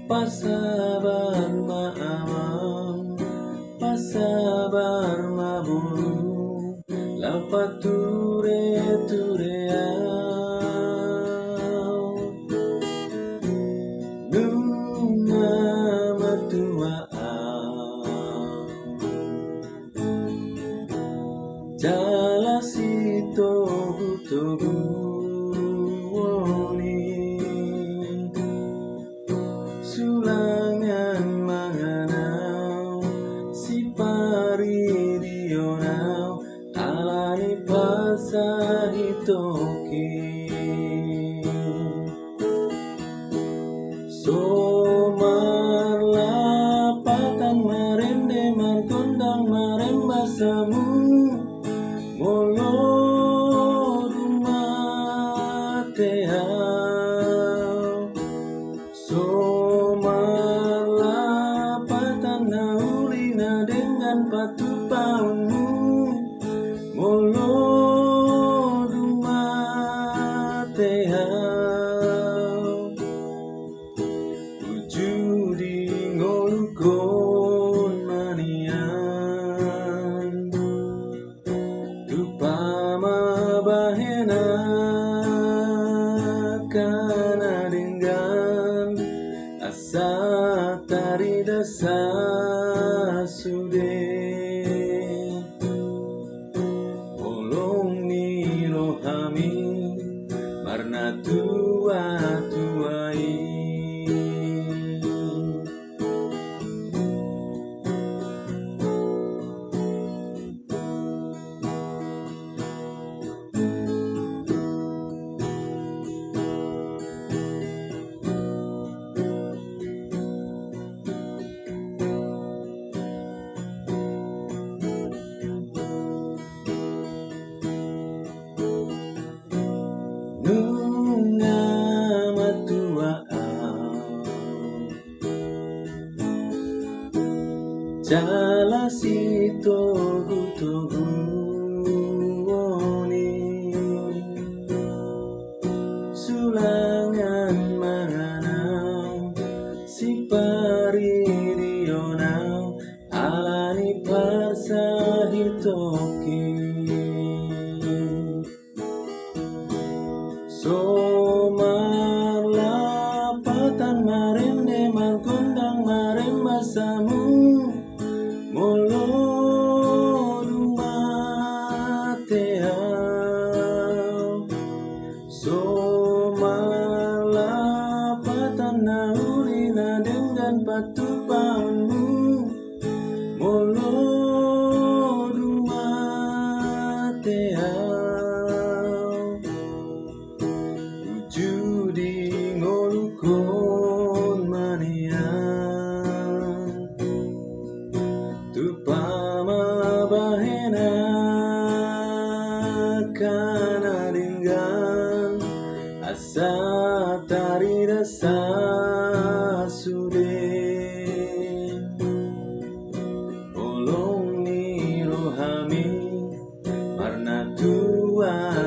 Pasabar maawang, pasabar mabulu, lapature tureau, numa matuaau, jala si togu sulangan manganau si pari dionau alani pasahitoki somar lapatan marende markondang marembasamu molo rumah tehau somar lapatan naulina dengan patu paunmu molo rumah tehau ujudi ngolukon manian tupama bahena kana dengan asa tarida sasude bolong ni rohami marna tuai nunga matuaau jala si togu oni sulangan manganau si pari dionau alani pasahitoki somar lapatan marende markondang marembasamu molo rumah tehau somar lapatan naulina dengan patu paunmu molo rumah tehau judi ngolukon manian tupama bahena kana dengan asa tarida sasude bolong ni rohami marna tua